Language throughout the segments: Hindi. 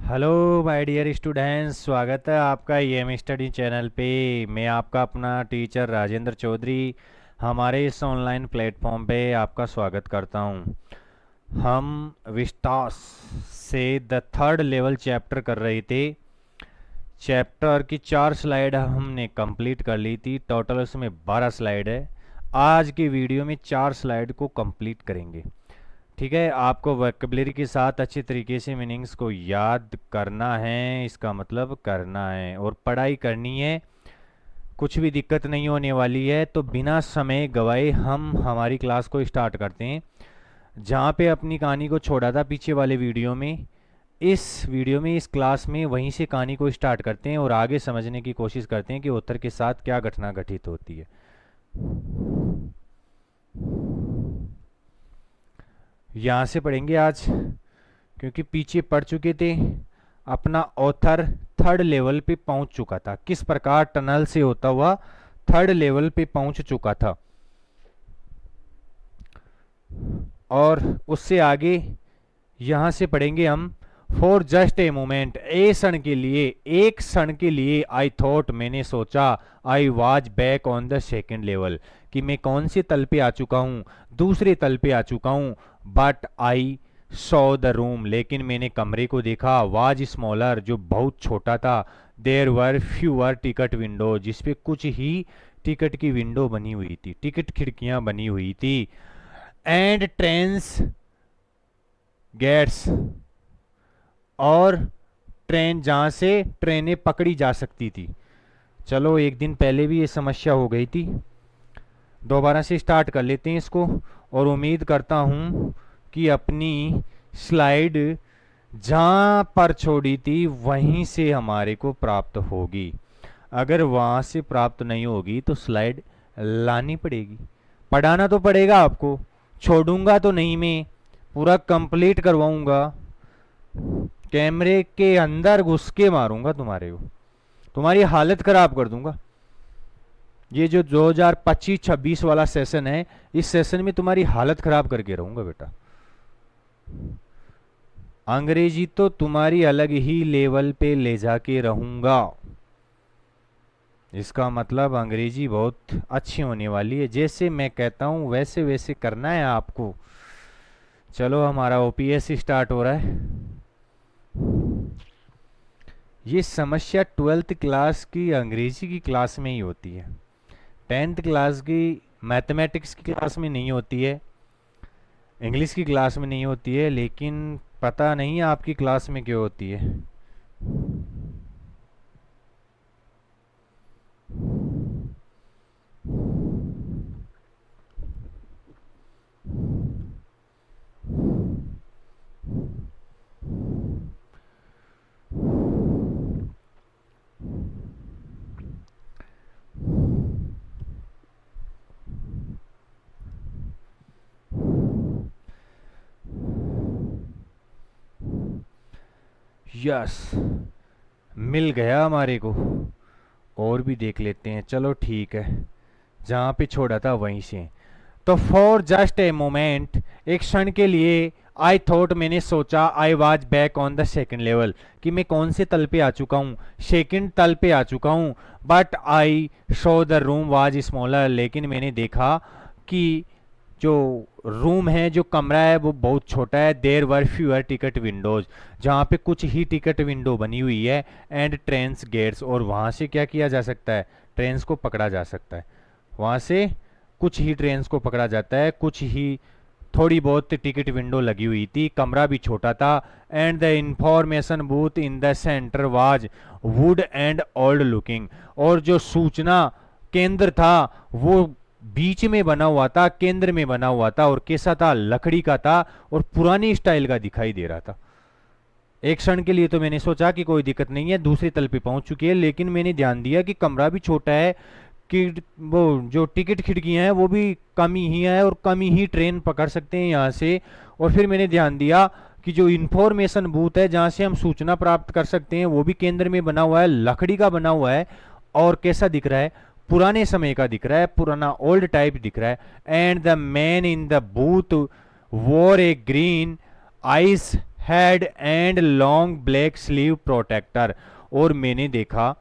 हेलो माय डियर स्टूडेंट्स, स्वागत है आपका ईएम स्टडी चैनल पे। मैं आपका अपना टीचर राजेंद्र चौधरी हमारे इस ऑनलाइन प्लेटफॉर्म पे आपका स्वागत करता हूँ। हम विस्टास से द थर्ड लेवल चैप्टर कर रहे थे। चैप्टर की 4 स्लाइड हमने कंप्लीट कर ली थी। टोटल उसमें 12 स्लाइड है। आज की वीडियो में 4 स्लाइड को कंप्लीट करेंगे। ठीक है, आपको वोकैबुलरी के साथ अच्छे तरीके से मीनिंग्स को याद करना है, इसका मतलब करना है और पढ़ाई करनी है। कुछ भी दिक्कत नहीं होने वाली है। तो बिना समय गवाए हम हमारी क्लास को स्टार्ट करते हैं। जहाँ पे अपनी कहानी को छोड़ा था पिछले वाले वीडियो में, इस वीडियो में इस क्लास में वहीं से कहानी को स्टार्ट करते हैं और आगे समझने की कोशिश करते हैं कि ऑथर के साथ क्या घटना घटित होती है। यहाँ से पढ़ेंगे आज, क्योंकि पीछे पढ़ चुके थे। अपना ऑथर थर्ड लेवल पे पहुंच चुका था, किस प्रकार टनल से होता हुआ थर्ड लेवल पे पहुंच चुका था। और उससे आगे यहां से पढ़ेंगे हम। फॉर जस्ट ए मोमेंट, ए क्षण के लिए, एक क्षण के लिए, आई थॉट, मैंने सोचा, I was back on the second level, कि मैं कौन से तल पे आ चुका हूं, दूसरे तल पे आ चुका हूं। But I saw the room, लेकिन मैंने कमरे को देखा। वाज स्मॉलर, जो बहुत छोटा था। There were fewer ticket window, जिसपे कुछ ही टिकट की विंडो बनी हुई थी, टिकट खिड़कियां बनी हुई थी। एंड ट्रेन्स गेट्स, और ट्रेन, जहां से ट्रेनें पकड़ी जा सकती थी। चलो, एक दिन पहले भी ये समस्या हो गई थी। दोबारा से स्टार्ट कर लेते हैं इसको, और उम्मीद करता हूं कि अपनी स्लाइड जहां पर छोड़ी थी वहीं से हमारे को प्राप्त होगी। अगर वहां से प्राप्त नहीं होगी तो स्लाइड लानी पड़ेगी। पढ़ाना तो पड़ेगा आपको, छोड़ूंगा तो नहीं, मैं पूरा कंप्लीट करवाऊंगा। कैमरे के अंदर घुस के मारूंगा तुम्हारे को, तुम्हारी हालत खराब कर दूंगा। ये जो 2025-26 वाला सेशन है, इस सेशन में तुम्हारी हालत खराब करके रहूंगा बेटा। अंग्रेजी तो तुम्हारी अलग ही लेवल पे ले जाके रहूंगा। इसका मतलब अंग्रेजी बहुत अच्छी होने वाली है। जैसे मैं कहता हूं वैसे वैसे करना है आपको। चलो, हमारा ओपीएस स्टार्ट हो रहा है। ये समस्या 12th क्लास की अंग्रेजी की क्लास में ही होती है। 10th क्लास की मैथमेटिक्स की क्लास में नहीं होती है, इंग्लिश की क्लास में नहीं होती है, लेकिन पता नहीं आपकी क्लास में क्यों होती है। यस, मिल गया हमारे को। और भी देख लेते हैं। चलो ठीक है, जहाँ पे छोड़ा था वहीं से। तो फॉर जस्ट ए मोमेंट, एक क्षण के लिए, आई थॉट, मैंने सोचा, I was back on the second level, कि मैं कौन से तल पे आ चुका हूँ, सेकेंड तल पे आ चुका हूँ। But I show the room was smaller, लेकिन मैंने देखा कि जो रूम है, जो कमरा है, वो बहुत छोटा है। There were fewer ticket windows, जहाँ पे कुछ ही टिकट विंडो बनी हुई है। एंड ट्रेन्स गेट्स, और वहाँ से क्या किया जा सकता है, ट्रेन्स को पकड़ा जा सकता है। वहाँ से कुछ ही ट्रेन्स को पकड़ा जाता है, कुछ ही, थोड़ी बहुत टिकट विंडो लगी हुई थी, कमरा भी छोटा था। And the information booth in the centre was would and old looking, और जो सूचना केंद्र था वो बीच में बना हुआ था, केंद्र में बना हुआ था, और कैसा था, लकड़ी का था और पुरानी स्टाइल का दिखाई दे रहा था। एक क्षण के लिए तो मैंने सोचा कि कोई दिक्कत नहीं है, दूसरी तल पे पहुंच चुकी है, लेकिन मैंने ध्यान दिया कि कमरा भी छोटा है, कि वो जो टिकट खिड़कियां हैं वो भी कम ही है, और कम ही ट्रेन पकड़ सकते हैं यहाँ से। और फिर मैंने ध्यान दिया कि जो इंफॉर्मेशन बूथ है, जहाँ से हम सूचना प्राप्त कर सकते हैं, वो भी केंद्र में बना हुआ है, लकड़ी का बना हुआ है, और कैसा दिख रहा है, पुराने समय का दिख रहा है, पुराना ओल्ड टाइप दिख रहा है। And the man in the booth wore a green eyeshade and long black sleeve protector. और मैंने देखा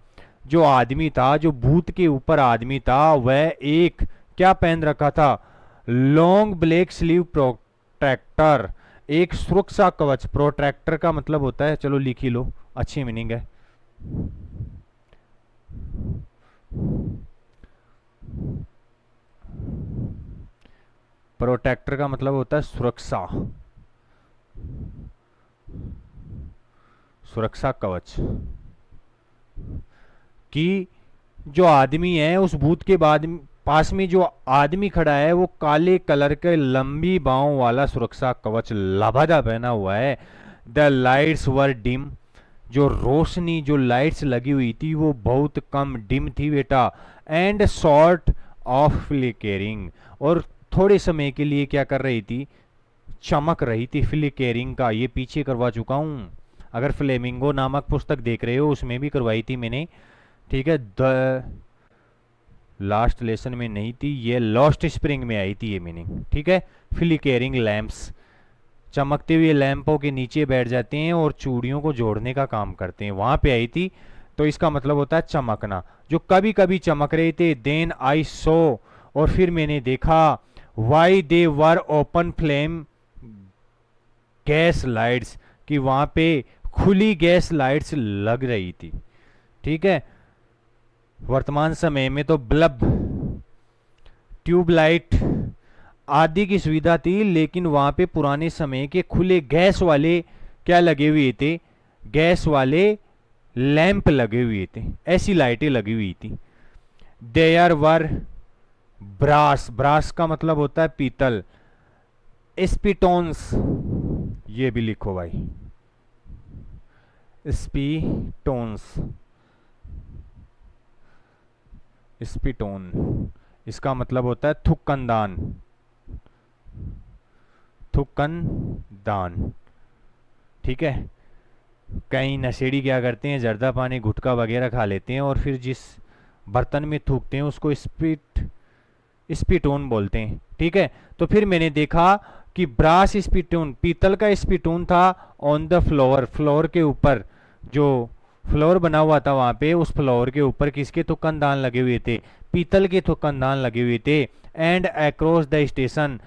जो आदमी था, जो भूत के ऊपर आदमी था, वह एक क्या पहन रखा था, लॉन्ग ब्लैक स्लीव प्रोटेक्टर, एक सुरक्षा कवच। प्रोटेक्टर का मतलब होता है, चलो लिख ही लो, अच्छी मीनिंग है। प्रोटेक्टर का मतलब होता है सुरक्षा, सुरक्षा कवच। कि जो आदमी है, उस भूत के बाद पास में जो आदमी खड़ा है, वो काले कलर के लंबी बाहों वाला सुरक्षा कवच लाभादा पहना हुआ है। द लाइट्स वर डिम, जो रोशनी, जो लाइट्स लगी हुई थी वो बहुत कम डिम थी बेटा। एंड शॉर्ट ऑफ फ्लिकरिंग, और थोड़े समय के लिए क्या कर रही थी, चमक रही थी। फ्लिकरिंग का ये पीछे करवा चुका हूं, अगर फ्लेमिंगो नामक पुस्तक देख रहे हो उसमें भी करवाई थी मैंने, ठीक है। द लास्ट लेसन में नहीं थी ये, लॉस्ट स्प्रिंग में आई थी ये मीनिंग, ठीक है। फ्लिकरिंग लैंप्स, चमकते हुए लैंपों के नीचे बैठ जाते हैं और चूड़ियों को जोड़ने का काम करते हैं, वहां पे आई थी। तो इसका मतलब होता है चमकना, जो कभी कभी चमक रहे थे। देन आई सो, और फिर मैंने देखा, why they were open flame gas lights, कि वहां पे खुली गैस लाइट्स लग रही थी, ठीक है। वर्तमान समय में तो बल्ब, ट्यूबलाइट आदि की सुविधा थी, लेकिन वहां पे पुराने समय के खुले गैस वाले क्या लगे हुए थे, गैस वाले लैंप लगे हुए थे, ऐसी लाइटें लगी हुई थी। देयर वर ब्रास, ब्रास का मतलब होता है पीतल। स्पीटोन्स, ये भी लिखो भाई, स्पीटोन्स, स्पीटोन, इसका मतलब होता है थुक्कनदान, थुक्कनदान, ठीक है। कई नशेड़ी क्या करते हैं, जर्दा पानी गुटखा वगैरह खा लेते हैं और फिर जिस बर्तन में थूकते हैं उसको स्पीटोन बोलते हैं, ठीक है। तो फिर मैंने देखा कि ब्रास स्पीटोन, पीतल का स्पीटोन था ऑन द फ्लोर, फ्लोर के ऊपर, जो फ्लोर बना हुआ था वहां पे, उस फ्लोर के ऊपर किसके थुक्कनदान लगे हुए थे, पीतल के थुक्कनदान लगे हुए थे। And across the station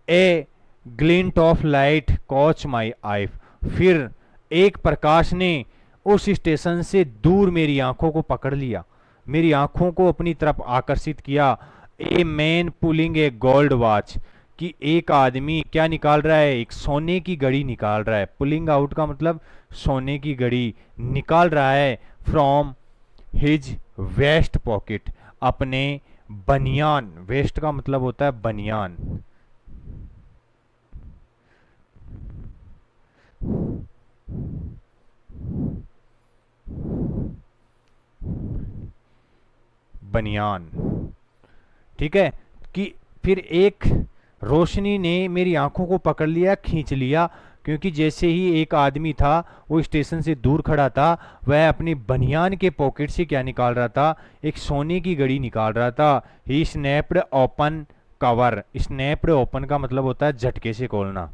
a glint of light caught my eye, फिर एक प्रकाश ने उस स्टेशन से दूर मेरी आंखों को पकड़ लिया, मेरी आंखों को अपनी तरफ आकर्षित किया। A man pulling a gold watch, कि एक आदमी क्या निकाल रहा है, एक सोने की घड़ी निकाल रहा है। पुलिंग आउट का मतलब सोने की घड़ी निकाल रहा है फ्रॉम हिज वेस्ट पॉकेट, अपने बनियान, वेस्ट का मतलब होता है बनियान, बनियान, ठीक है। कि फिर एक रोशनी ने मेरी आंखों को पकड़ लिया, खींच लिया, क्योंकि जैसे ही एक आदमी था वो स्टेशन से दूर खड़ा था, वह अपनी बनियान के पॉकेट से क्या निकाल रहा था, एक सोने की घड़ी निकाल रहा था। He snapped open cover, snapped open का मतलब होता है झटके से खोलना।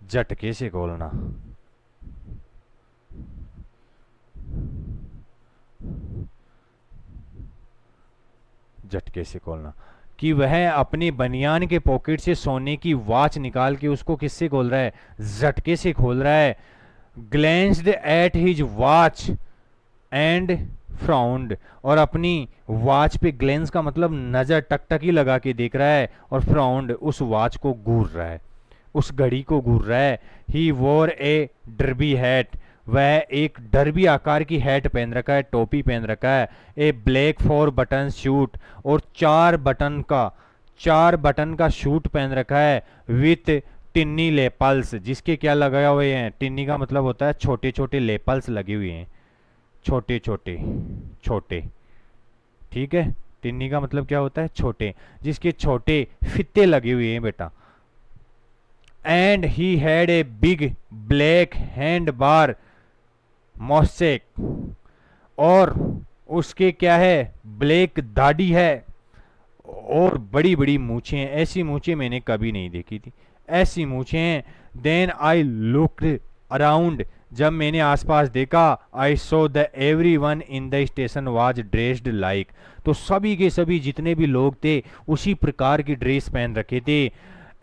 झटके से खोलना, झटके से खोलना, कि वह अपने बनियान के पॉकेट से सोने की वॉच निकाल के उसको किससे खोल रहा है, झटके से खोल रहा है। Glanced at his watch and frowned, और अपनी वॉच पे ग्लेंस का मतलब नजर, टकटकी लगा के देख रहा है, और फ्राउंड उस वॉच को घूर रहा है, उस घड़ी को घूर रहा है। ही वोर ए डर्बी हैट, वह एक डर्बी आकार की हैट पहन रखा है, टोपी पहन रखा है। ए ब्लैक 4 बटन शूट, और 4 बटन का शूट पहन रखा है। विथ टिन्नी लेपल्स, जिसके क्या लगाए हुए हैं, टिन्नी का मतलब होता है छोटे छोटे लेपल्स लगे हुए हैं, छोटे छोटे छोटे, ठीक है। टिन्नी का मतलब क्या होता है, छोटे, जिसके छोटे फित्ते लगे हुए हैं बेटा। And he had a big black hand bar moustache, और उसके क्या है, ब्लैक दाढ़ी है और बड़ी बड़ी मूछें हैं। ऐसी मूछें मैंने कभी नहीं देखी थी, ऐसी मूछें हैं। देन आई लुक्ड अराउंड, जब मैंने आसपास देखा, I saw the everyone in the station was dressed like, तो सभी के सभी जितने भी लोग थे उसी प्रकार की ड्रेस पहन रखे थे।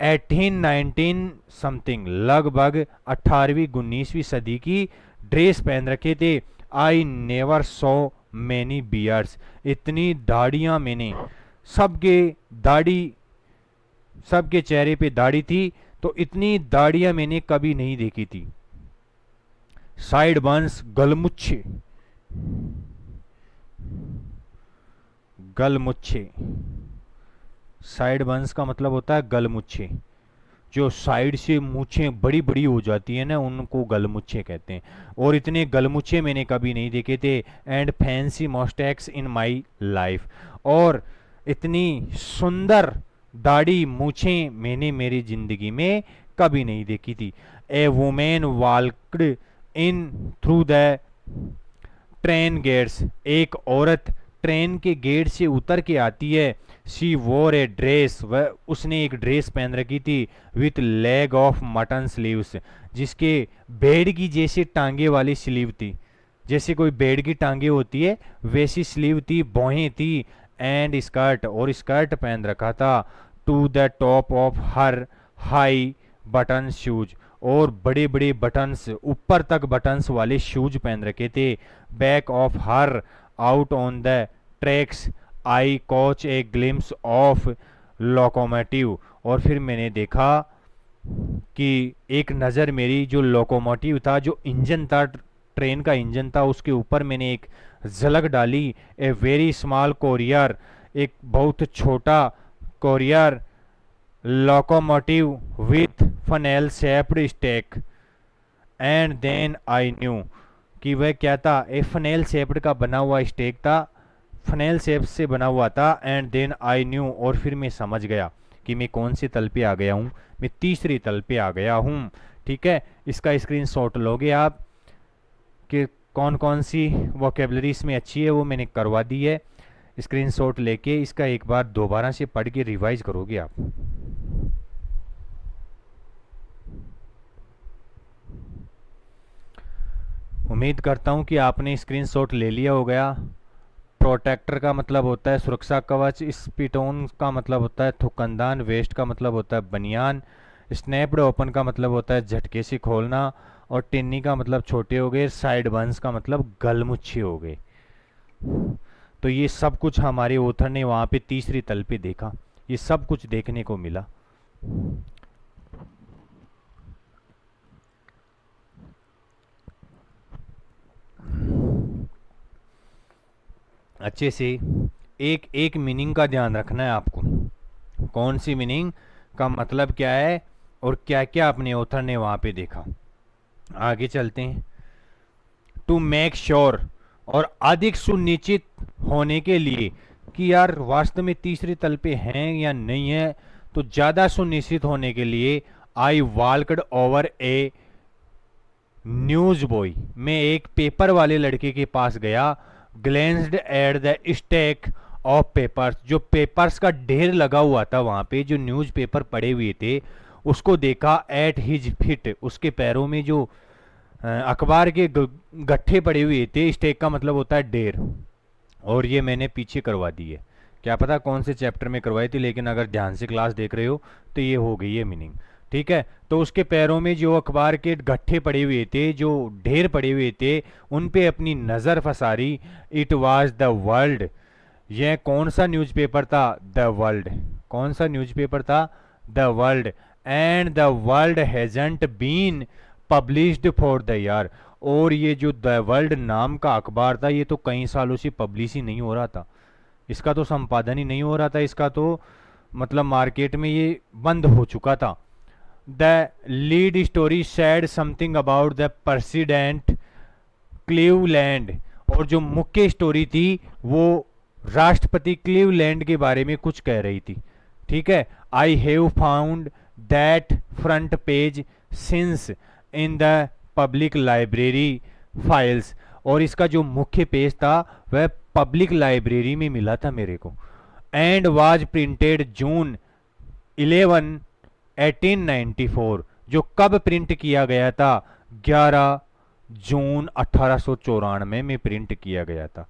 18-19 समथिंग, लगभग 18वीं 19वीं सदी की ड्रेस पहन रखे थे। I never so many beards, इतनी दाढ़ियां मैंने, सबके दाढ़ी, सबके चेहरे पे दाढ़ी थी, तो इतनी दाढ़ियां मैंने कभी नहीं देखी थी। साइड बंस, गलमुच्छे, गलमुच्छे, साइड बंस का मतलब होता है गलमुच्छे, जो साइड से मूछें बड़ी बड़ी हो जाती है ना, उनको गलमुच्छे कहते हैं। और इतने गलमुच्छे मैंने कभी नहीं देखे थे। And fancy moustaches in my life, और इतनी सुंदर दाढ़ी मूछें मैंने मेरी जिंदगी में कभी नहीं देखी थी। A woman walked in through the train gates, एक औरत ट्रेन के गेट से उतर के आती है। शी वोर ए ड्रेस, वह उसने एक ड्रेस पहन रखी थी with leg of mutton sleeves, जिसके भेड़ की जैसे टांगे वाली स्लीव थी, जैसे कोई भेड़ की टांगे होती है वैसी स्लीव थी, बाहें थी। एंड स्कर्ट, और स्कर्ट पहन रखा था। To the top of her high button shoes, और बड़े बड़े बटन्स, ऊपर तक बटन्स वाले शूज पहन रखे थे। Back of her out on the tracks I caught a glimpse of locomotive, और फिर मैंने देखा कि एक नज़र मेरी जो लोकोमोटिव था, जो इंजन था, ट्रेन का इंजन था, उसके ऊपर मैंने एक झलक डाली। ए वेरी स्मॉल कोरियर, एक बहुत छोटा Currier locomotive with funnel shaped stack. And then I knew, कि वह क्या था, ए फनेल शेप्ड का बना हुआ स्टेक था, फनेल शेप से बना हुआ था। एंड देन आई न्यू, और फिर मैं समझ गया कि मैं कौन से तल पे आ गया हूँ, मैं तीसरी तल पे आ गया हूँ। ठीक है, इसका स्क्रीनशॉट लोगे आप कि कौन कौन सी वोकेबलरी इसमें अच्छी है, वो मैंने करवा दी है। स्क्रीनशॉट लेके इसका एक बार दोबारा से पढ़ के रिवाइज करोगे आप। उम्मीद करता हूँ कि आपने स्क्रीनशॉट ले लिया हो गया। प्रोटेक्टर का मतलब होता है सुरक्षा कवच, स्पिटोन का मतलब होता है थुकंदान, वेस्ट का मतलब होता है बनियान, स्नैप्ड ओपन का मतलब होता है झटके से खोलना, और टिन्नी का मतलब छोटे हो गए, साइड बंस का मतलब गलमुच्छे हो गए। तो ये सब कुछ हमारे ऑथर ने वहाँ पे तीसरी तल पे देखा, ये सब कुछ देखने को मिला। अच्छे से एक एक मीनिंग का ध्यान रखना है आपको, कौन सी मीनिंग का मतलब क्या है और क्या क्या अपने ऑथर ने वहाँ पे देखा। आगे चलते हैं। टू मेक श्योर, और अधिक सुनिश्चित होने के लिए कि यार वास्तव में तीसरे तल पे हैं या नहीं है, तो ज़्यादा सुनिश्चित होने के लिए I walked over a news boy, मैं एक पेपर वाले लड़के के पास गया। Glanced at the stack of papers, जो पेपर्स का ढेर लगा हुआ था वहां पे, जो न्यूज पेपर पड़े हुए थे उसको देखा। एट हिज फिट, उसके पैरों में जो अखबार के गट्ठे पड़े हुए थे, स्टैक का मतलब होता है ढेर, और ये मैंने पीछे करवा दी है, क्या पता कौन से चैप्टर में करवाई थी, लेकिन अगर ध्यान से क्लास देख रहे हो तो ये हो गई है मीनिंग। ठीक है, तो उसके पैरों में जो अखबार के गट्ठे पड़े हुए थे, जो ढेर पड़े हुए थे, उन पे अपनी नज़र फंसारी। इट वाज द वर्ल्ड, यह कौन सा न्यूज़पेपर था, द वर्ल्ड, कौन सा न्यूज़पेपर था, the World. And the World hasn't been published for the year, और ये जो द वर्ल्ड नाम का अखबार था, ये तो कई सालों से पब्लिश ही नहीं हो रहा था, इसका तो संपादन ही नहीं हो रहा था, इसका तो मतलब मार्केट में ये बंद हो चुका था। The lead story sad something about the president Cleveland, और जो मुख्य स्टोरी थी वो राष्ट्रपति क्लीवलैंड के बारे में कुछ कह रही थी। ठीक है, I have found that front page since in the public library files, और इसका जो मुख्य पेज था वह पब्लिक लाइब्रेरी में मिला था मेरे को, एंड वाज प्रिंटेड जून 11 1894। जो कब प्रिंट किया गया था? 11 जून 1894 में प्रिंट किया गया था।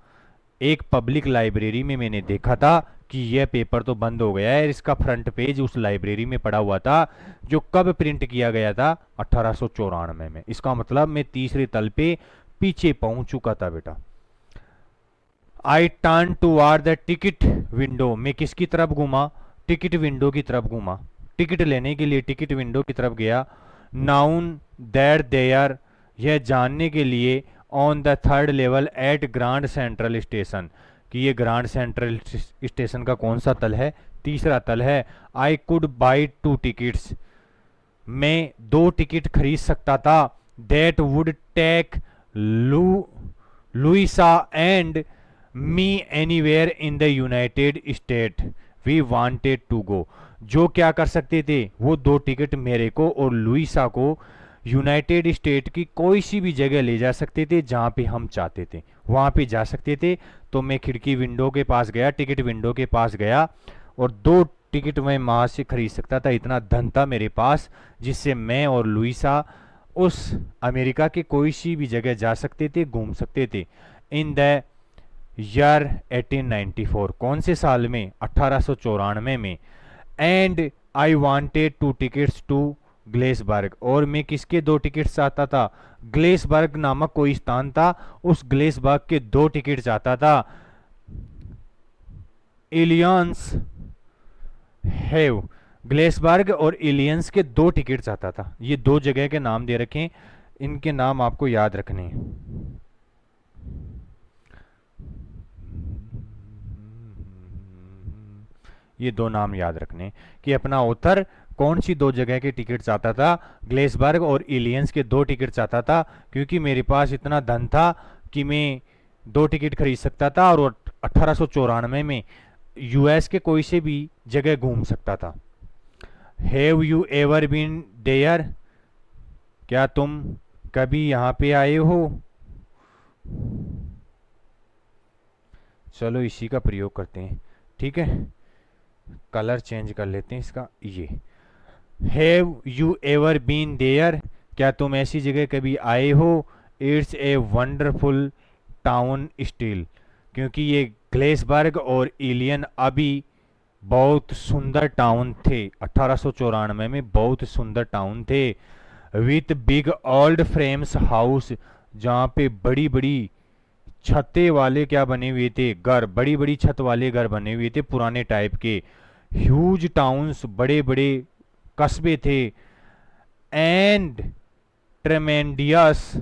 एक पब्लिक लाइब्रेरी में मैंने देखा था कि यह पेपर तो बंद हो गया है, इसका फ्रंट पेज उस लाइब्रेरी में पड़ा हुआ था। जो कब प्रिंट किया गया था? 1894 में। इसका मतलब मैं तीसरे तल पे पीछे पहुंच चुका था बेटा। I turn toward the ticket window. मैं किसकी तरफ घूमा? टिकट विंडो की तरफ घूमा। टिकट लेने के लिए टिकट विंडो की तरफ गया। नाउन दैट देयर, यह जानने के लिए, on the third level at Grand Central Station, कि ये ग्रांड सेंट्रल स्टेशन का कौन सा तल है? तीसरा तल है। आई कुड बाई 2 टिकट्स, मैं 2 टिकट खरीद सकता था। That would take Louisa and me anywhere in the United State we wanted to go. जो क्या कर सकते थे? वो 2 टिकट मेरे को और लुइसा को यूनाइटेड स्टेट की कोई सी भी जगह ले जा सकते थे जहां पे हम चाहते थे, वहां पे जा सकते थे। तो मैं खिड़की विंडो के पास गया, टिकट विंडो के पास गया और 2 टिकट मैं वहां से खरीद सकता था। इतना धन था मेरे पास जिससे मैं और लुइसा उस अमेरिका के कोई सी भी जगह जा सकते थे, घूम सकते थे। इन द ईयर 1894, कौन से साल में? 1894 में। And I wanted 2 tickets to Glasberg, और मैं किसके 2 टिकट चाहता था? ग्लेसबर्ग नामक कोई स्थान था, उस ग्लेसबर्ग के 2 टिकट चाहता था। इलियंस हैव, ग्लेसबर्ग और इलियंस के 2 टिकट चाहता था। ये 2 जगह के नाम दे रखे हैं, इनके नाम आपको याद रखने हैं। ये 2 नाम याद रखने कि अपना ऑथर कौन सी 2 जगह के टिकट चाहता था। ग्लेसबर्ग और इलियंस के 2 टिकट चाहता था, क्योंकि मेरे पास इतना धन था कि मैं 2 टिकट खरीद सकता था और 1894 में यूएस के कोई से भी जगह घूम सकता था। Have you ever been there, क्या तुम कभी यहां पे आए हो? चलो इसी का प्रयोग करते हैं, ठीक है। कलर चेंज कर लेते हैं इसका। ये have you ever been there, क्या तुम ऐसी जगह कभी आए हो? It's a wonderful town still, क्योंकि ये ग्लेसबर्ग और इलियन अभी बहुत सुंदर टाउन थे। 1894 में बहुत सुंदर टाउन थे। With big old frames house, जहाँ पे बड़ी बड़ी छतें वाले क्या बने हुए थे? घर, बड़ी बड़ी छत वाले घर बने हुए थे पुराने टाइप के। ह्यूज टाउन्स, बड़े बड़े कस्बे थे। एंड ट्रेमेंडियस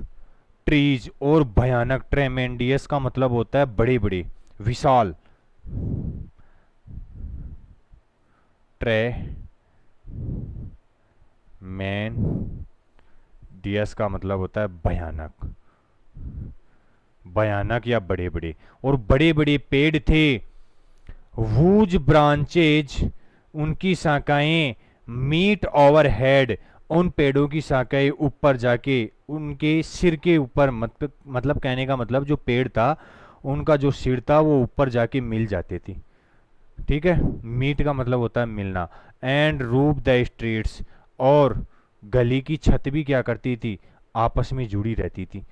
ट्रीज, और भयानक। ट्रेमेंडियस का मतलब होता है बड़े बड़े, विशाल। ट्रेमेंडियस का मतलब होता है भयानक, भयानक या बड़े बड़े। और बड़े बड़े पेड़ थे। वूज ब्रांचेज, उनकी शाखाएं मीट ओवर हेड, उन पेड़ों की शाखाएं ऊपर जाके उनके सिर के ऊपर, मतलब कहने का मतलब जो पेड़ था उनका जो सिर था वो ऊपर जाके मिल जाते थी, ठीक है। मीट का मतलब होता है मिलना। एंड रूफ द स्ट्रीट्स, और गली की छत भी क्या करती थी? आपस में जुड़ी रहती थी।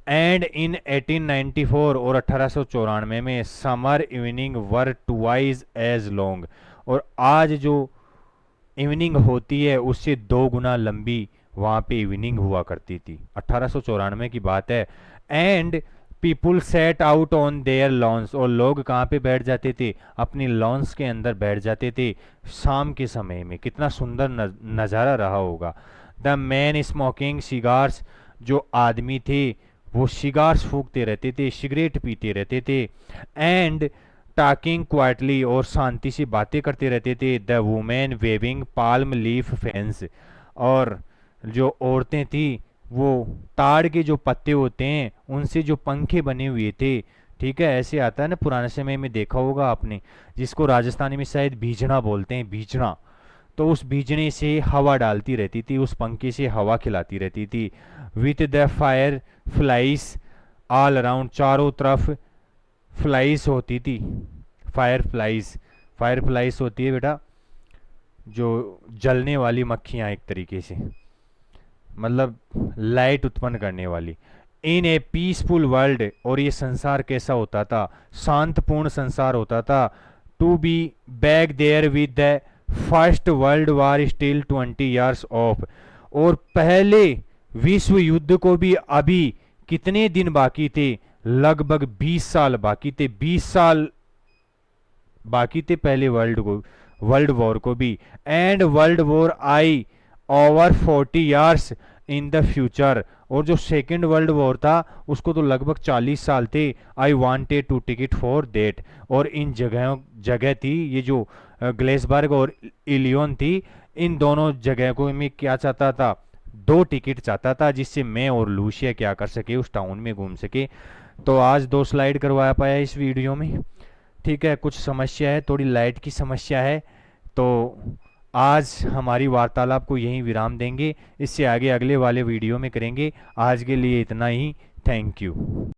एंड इन 1894, और 1894 में समर इवनिंग वर ट्वाइस एज लॉन्ग, और आज जो इवनिंग होती है उससे 2 गुना लंबी वहाँ पे इवनिंग हुआ करती थी। 1894 की बात है। And people set out on their lawns, और लोग कहाँ पे बैठ जाते थे? अपनी लॉन्स के अंदर बैठ जाते थे शाम के समय में। कितना सुंदर नज़ारा रहा होगा। द मैन स्मोकिंग सिगार्स, जो आदमी थे वो सिगार्स फूकते रहते थे, सिगरेट पीते रहते थे। एंड टॉकिंग क्वाइटली, और शांति से बातें करते रहते थे। The women waving palm leaf fans, और जो औरतें थी वो ताड़ के जो पत्ते होते हैं उनसे जो पंखे बने हुए थे, ठीक है। ऐसे आता है ना, पुराने समय में देखा होगा आपने, जिसको राजस्थानी में शायद भीजना बोलते हैं, भीजना। तो उस भीजने से हवा डालती रहती थी, उस पंखे से हवा खिलाती रहती थी। With the fire flies all around चारों तरफ फ्लाइज होती थी, फायर फ्लाइज। फायर फ्लाइज होती है बेटा जो जलने वाली मक्खियाँ, एक तरीके से मतलब लाइट उत्पन्न करने वाली। इन ए पीसफुल वर्ल्ड, और ये संसार कैसा होता था, शांतपूर्ण संसार होता था। To be back there with the first world war still 20 years off, और पहले विश्व युद्ध को भी अभी कितने दिन बाकी थे, लगभग 20 साल बाकी थे, 20 साल बाकी थे पहले वर्ल्ड वॉर को भी। And world war I over 40 years in the future, और जो सेकेंड वर्ल्ड वॉर था उसको तो लगभग 40 साल थे। I wanted two ticket for that, और इन जगह थी ये जो ग्लेसबर्ग और इलियन थी, इन दोनों जगह को मैं क्या चाहता था, 2 टिकट चाहता था, जिससे मैं और लूसिया क्या कर सके, उस टाउन में घूम सके। तो आज 2 स्लाइड करवा पाया इस वीडियो में। ठीक है, कुछ समस्या है, थोड़ी लाइट की समस्या है, तो आज हमारी वार्तालाप को यहीं विराम देंगे। इससे आगे अगले वाले वीडियो में करेंगे। आज के लिए इतना ही। Thank you.